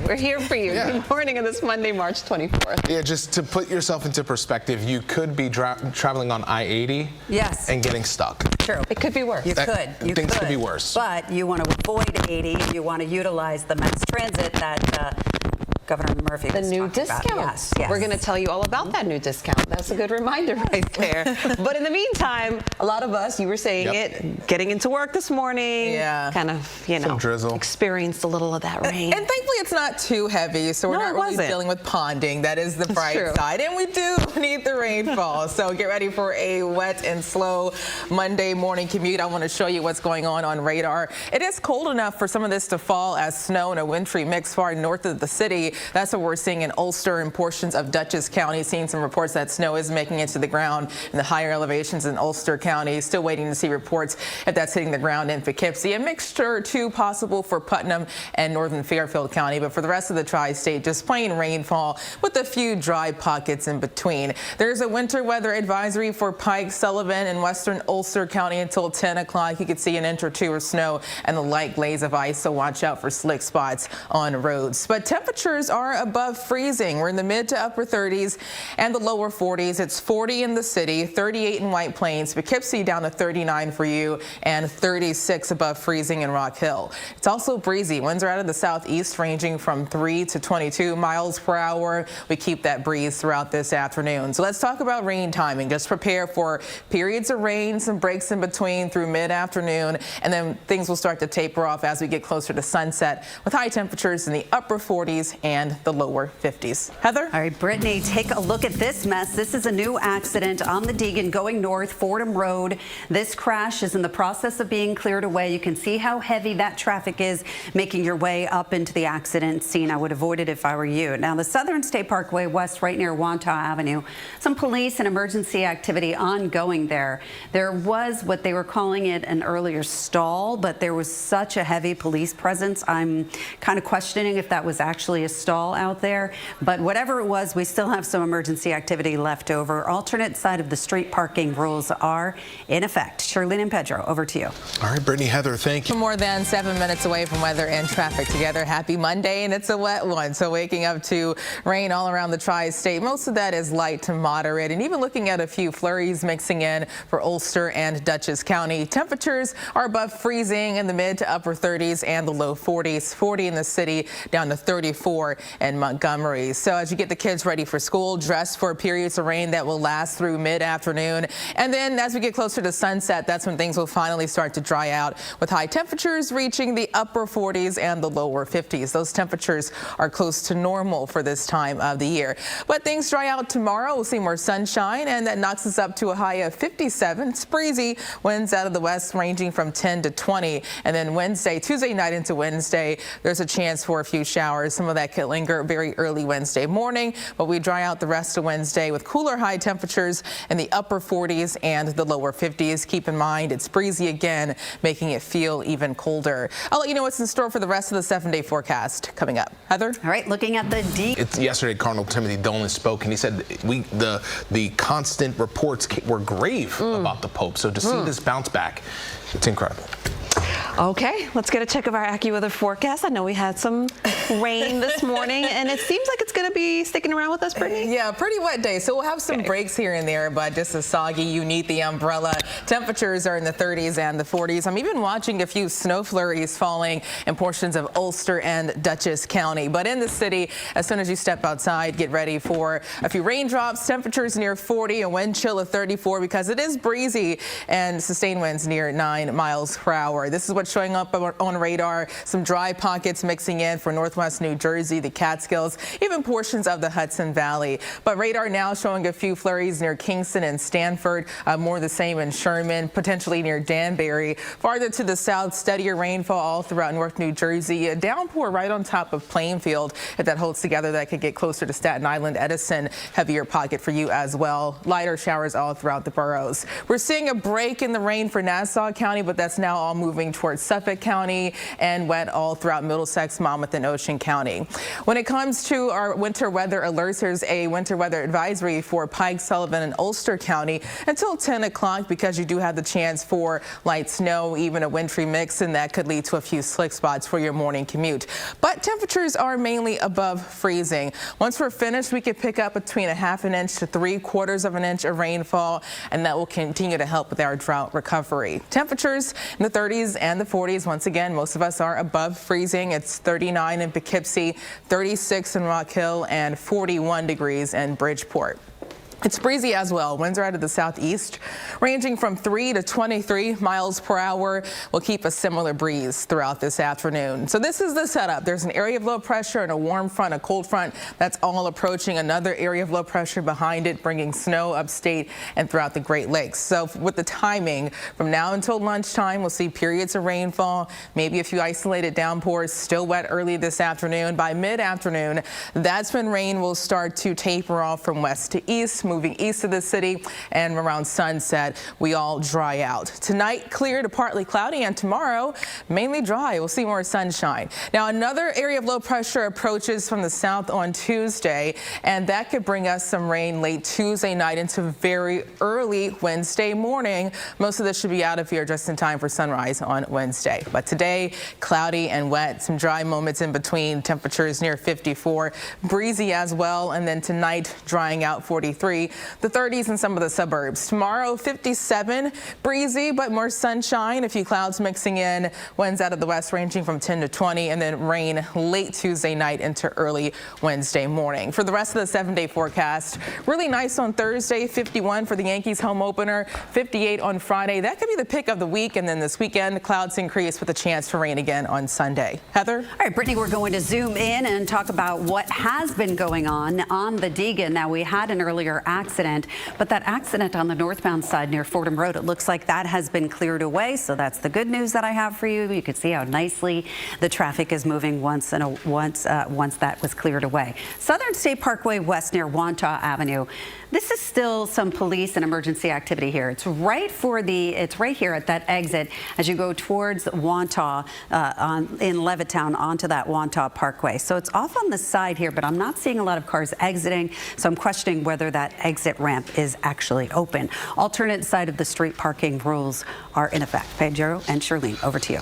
We're here for you. Yeah. Good morning on this Monday, March 24th. Yeah, just to put yourself into perspective, you could be traveling on I-80 yes. and getting stuck. True. It could be worse. Things could be worse. But you want to avoid 80. You want to utilize the mass transit that Governor Murphy was The new talking discount. about. Yes, yes. We're going to tell you all about that new discount. That's a good reminder right there. But in the meantime, a lot of us, you were saying it, getting into work this morning, kind of, you know, some drizzle. Experienced a little of that rain. And thankfully it's not too heavy, so we're not really dealing with ponding. That is the bright side. And we do need the rainfall. So get ready for a wet and slow Monday morning commute. I want to show you what's going on radar. It is cold enough for some of this to fall as snow in a wintry mix far north of the city. That's what we're seeing in Ulster and portions of Dutchess County. Seeing some reports that snow is making it to the ground in the higher elevations in Ulster County. Still waiting to see reports if that's hitting the ground in Poughkeepsie. A mixture too possible for Putnam and northern Fairfield County. But for the rest of the tri-state, just plain rainfall with a few dry pockets in between. There's a winter weather advisory for Pike, Sullivan, and western Ulster County until 10 o'clock. You could see an inch or two of snow and the light glaze of ice, so watch out for slick spots on roads. But temperatures are above freezing. We're in the mid to upper 30s and the lower 40s. It's 40 in the city, 38 in White Plains, Poughkeepsie down to 39 for you, and 36 above freezing in Rock Hill. It's also breezy. Winds are out of the southeast ranging from 3 to 22 miles per hour. We keep that breeze throughout this afternoon. So let's talk about rain timing. Just prepare for periods of rain, some breaks in between through mid-afternoon, and then things will start to taper off as we get closer to sunset with high temperatures in the upper 40s and the lower 50s. Heather? All right, Brittany, take a look at this mess. This is a new accident on the Deegan going north, Fordham Road. This crash is in the process of being cleared away. You can see how heavy that traffic is making your way up into the accident scene. I would avoid it if I were you. Now, the Southern State Parkway West, right near Wantagh Avenue, some police and emergency activity ongoing there. There was what they were calling it an earlier stall, but there was such a heavy police presence. I'm kind of questioning if that was actually a stall out there. But whatever it was, we still have some emergency activity left over. Alternate side of the street parking rules are in effect. Shirlene and Pedro, over to you. All right, Brittany, Heather, thank you. More than 7 minutes away from weather and traffic together. Happy Monday, and it's a wet one. So waking up to rain all around the tri-state. Most of that is light to moderate, and even looking at a few flurries mixing in for Ulster and Dutchess County. Temperatures are above freezing in the mid to upper 30s and the low 40s. 40 in the city, down to 34 in Montgomery. So as you get the kids ready for school, dress for periods of rain that will last through mid-afternoon. And then as we get closer to sunset, that's when things will finally start to dry out, with high temperatures reaching the upper 40s and the lower 50s. Those temperatures are close to normal for this time of the year. But things dry out tomorrow. We'll see more sunshine, and that knocks us up to a high of 57. It's breezy. Winds out of the west ranging from 10 to 20. And then Tuesday night into Wednesday, there's a chance for a few showers. Some of that could linger very early Wednesday morning, but we dry out the rest of Wednesday with cooler high temperatures in the upper 40s and the lower 50s. Keep in mind, it's breezy again, making it feel even colder. I'll let you know what's in store for the rest of the 7-day forecast coming up. Heather? All right, looking at the Yesterday, Cardinal Timothy Dolan spoke, and he said the constant reports were grave about the Pope. So to see this bounce back, it's incredible. Okay, let's get a check of our AccuWeather forecast. I know we had some rain this morning, and it seems like it's going to be sticking around with us, Brittany. Yeah, pretty wet day. So we'll have some breaks here and there, but just as soggy, you need the umbrella. Temperatures are in the 30s and the 40s. I'm even watching a few snow flurries falling in portions of Ulster and Dutchess County. But in the city, as soon as you step outside, get ready for a few raindrops, temperatures near 40, a wind chill of 34 because it is breezy, and sustained winds near 9 miles per hour. This is what's showing up on radar. Some dry pockets mixing in for northwest New Jersey, the Catskills, even portions of the Hudson Valley. But radar now showing a few flurries near Kingston and Stanford, more the same in Sherman, potentially near Danbury. Farther to the south, steadier rainfall all throughout North New Jersey. A downpour right on top of Plainfield. If that holds together, that could get closer to Staten Island, Edison. Heavier pocket for you as well. Lighter showers all throughout the boroughs. We're seeing a break in the rain for Nassau County, but that's now all moving toward Bridgeport, Suffolk County, and wet all throughout Middlesex, Monmouth, and Ocean County. When it comes to our winter weather alerts, there's a winter weather advisory for Pike, Sullivan, and Ulster County until 10 o'clock because you do have the chance for light snow, even a wintry mix, and that could lead to a few slick spots for your morning commute. But temperatures are mainly above freezing. Once we're finished, we could pick up between a half an inch to 3/4 of an inch of rainfall, and that will continue to help with our drought recovery. Temperatures in the 30s and the 40s. Once again, most of us are above freezing. It's 39 in Poughkeepsie, 36 in Rock Hill, and 41 degrees in Bridgeport. It's breezy as well. Winds are out of the southeast, ranging from 3 to 23 miles per hour. We'll keep a similar breeze throughout this afternoon. So this is the setup. There's an area of low pressure and a warm front, a cold front that's all approaching. Another area of low pressure behind it, bringing snow upstate and throughout the Great Lakes. So with the timing, from now until lunchtime, we'll see periods of rainfall, maybe a few isolated downpours, still wet early this afternoon. By mid-afternoon, that's when rain will start to taper off from west to east, moving east of the city, and around sunset, we all dry out. Tonight, clear to partly cloudy, and tomorrow, mainly dry. We'll see more sunshine. Now, another area of low pressure approaches from the south on Tuesday, and that could bring us some rain late Tuesday night into very early Wednesday morning. Most of this should be out of here just in time for sunrise on Wednesday. But today, cloudy and wet, some dry moments in between, temperatures near 54, breezy as well, and then tonight, drying out 43. The 30s in some of the suburbs. Tomorrow, 57, breezy, but more sunshine. A few clouds mixing in. Winds out of the west ranging from 10 to 20, and then rain late Tuesday night into early Wednesday morning. For the rest of the 7-day forecast, really nice on Thursday, 51 for the Yankees home opener, 58 on Friday. That could be the pick of the week, and then this weekend, clouds increase with a chance for rain again on Sunday. Heather? All right, Brittany, we're going to zoom in and talk about what has been going on the Deegan. Now, we had an earlier accident, but that accident on the northbound side near Fordham Road, it looks like that has been cleared away. So that's the good news that I have for you. You can see how nicely the traffic is moving once that was cleared away. Southern State Parkway West near Wantagh Avenue. This is still some police and emergency activity here. It's right here at that exit as you go towards Wantagh in Levittown onto that Wantagh Parkway. So it's off on the side here, but I'm not seeing a lot of cars exiting. So I'm questioning whether that exit ramp is actually open. Alternate side of the street parking rules are in effect. Pedro and Charlene, over to you.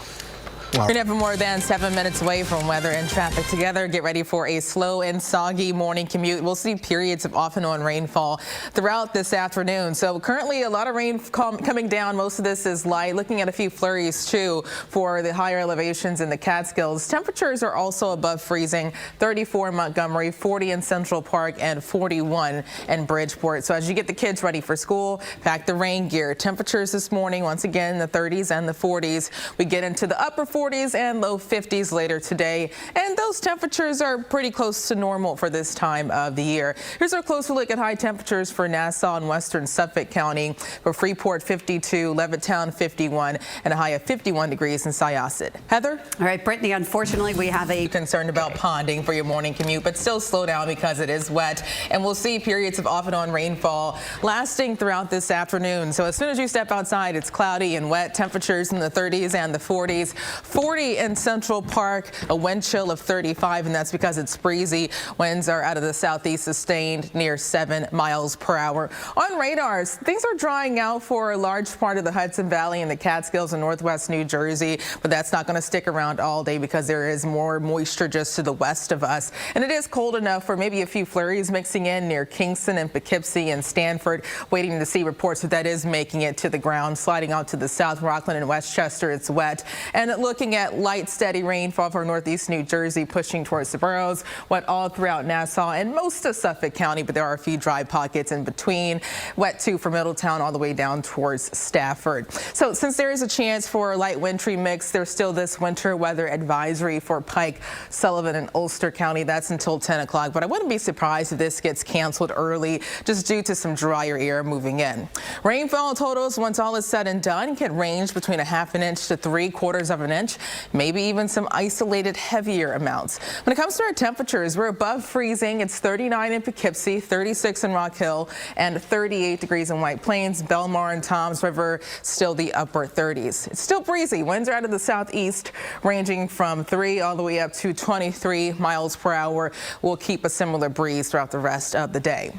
We're never more than 7 minutes away from weather and traffic together. Get ready for a slow and soggy morning commute. We'll see periods of off and on rainfall throughout this afternoon. So currently a lot of rain coming down. Most of this is light. Looking at a few flurries too for the higher elevations in the Catskills. Temperatures are also above freezing. 34 in Montgomery, 40 in Central Park, and 41 in Bridgeport. So as you get the kids ready for school, pack the rain gear. Temperatures this morning, once again, in the 30s and the 40s. We get into the upper 40s and low 50s later today, and those temperatures are pretty close to normal for this time of the year. Here's our closer look at high temperatures for Nassau and western Suffolk County. For Freeport, 52, Levittown, 51, and a high of 51 degrees in Syosset. Heather? All right, Brittany, unfortunately, we have a concerned about ponding for your morning commute, but still slow down because it is wet, and we'll see periods of off and on rainfall lasting throughout this afternoon. So as soon as you step outside, it's cloudy and wet. Temperatures in the 30s and the 40s. 40 in Central Park, a wind chill of 35, and that's because it's breezy. Winds are out of the southeast, sustained near 7 miles per hour. On radars, things are drying out for a large part of the Hudson Valley and the Catskills in northwest New Jersey, but that's not going to stick around all day because there is more moisture just to the west of us. And it is cold enough for maybe a few flurries mixing in near Kingston and Poughkeepsie and Stanford. Waiting to see reports that is making it to the ground. Sliding out to the south, Rockland and Westchester, it's wet. And looking at light, steady rainfall for northeast New Jersey, pushing towards the boroughs, wet all throughout Nassau and most of Suffolk County, but there are a few dry pockets in between. Wet too for Middletown all the way down towards Stafford. So since there is a chance for a light wintry mix, there's still this winter weather advisory for Pike, Sullivan, and Ulster County. That's until 10 o'clock, but I wouldn't be surprised if this gets canceled early just due to some drier air moving in. Rainfall totals, once all is said and done, can range between a half an inch to 3/4 of an inch. inch, maybe even some isolated heavier amounts. When it comes to our temperatures, we're above freezing. It's 39 in Poughkeepsie, 36 in Rock Hill, and 38 degrees in White Plains. Belmar and Toms River still the upper 30s. It's still breezy. Winds are out of the southeast, ranging from 3 all the way up to 23 miles per hour. We'll keep a similar breeze throughout the rest of the day.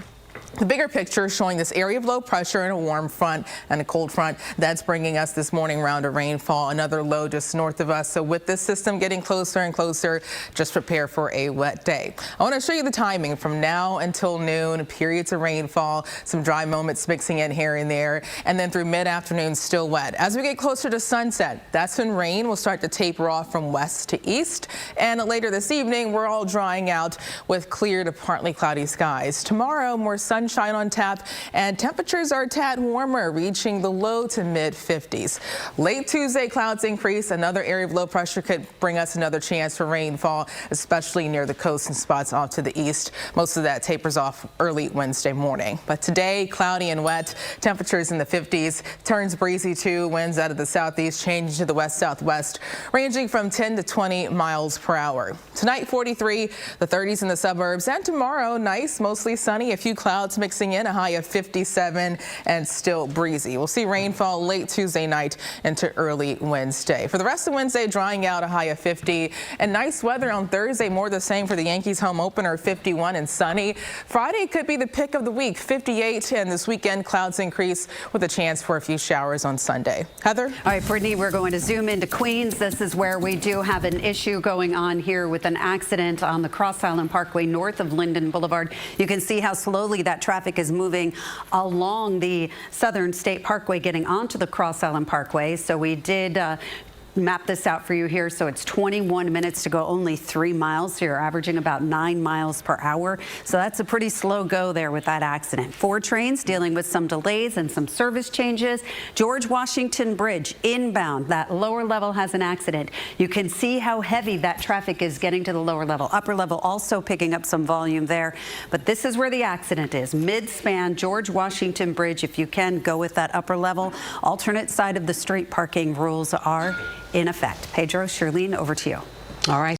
The bigger picture showing this area of low pressure and a warm front and a cold front that's bringing us this morning round of rainfall, another low just north of us. So with this system getting closer and closer, just prepare for a wet day. I want to show you the timing from now until noon, periods of rainfall, some dry moments mixing in here and there, and then through mid-afternoon still wet. As we get closer to sunset, that's when rain will start to taper off from west to east. And later this evening, we're all drying out with clear to partly cloudy skies. Tomorrow, more sunshine on tap, and temperatures are a tad warmer, reaching the low to mid 50s. Late Tuesday, clouds increase. Another area of low pressure could bring us another chance for rainfall, especially near the coast and spots off to the east. Most of that tapers off early Wednesday morning. But today, cloudy and wet, temperatures in the 50s, turns breezy too. Winds out of the southeast changing to the west-southwest, ranging from 10 to 20 miles per hour. Tonight, 43, the 30s in the suburbs, and tomorrow, nice, mostly sunny, a few clouds mixing in, a high of 57 and still breezy. We'll see rainfall late Tuesday night into early Wednesday. For the rest of Wednesday, drying out, a high of 50, and nice weather on Thursday, more the same for the Yankees home opener, 51 and sunny. Friday could be the pick of the week, 58, and this weekend clouds increase with a chance for a few showers on Sunday. Heather? All right, Brittany, we're going to zoom into Queens. This is where we do have an issue going on here with an accident on the Cross Island Parkway north of Linden Boulevard. You can see how slowly that traffic is moving along the Southern State Parkway, getting onto the Cross Island Parkway. So we did map this out for you here. So it's 21 minutes to go, only 3 miles. So you're averaging about 9 miles per hour. So that's a pretty slow go there with that accident. 4 trains dealing with some delays and some service changes. George Washington Bridge inbound, that lower level has an accident. You can see how heavy that traffic is getting to the lower level. Upper level also picking up some volume there. But this is where the accident is. Mid-span George Washington Bridge. If you can, go with that upper level. Alternate side of the street parking rules are in effect. Pedro, Shirlene, over to you. All right.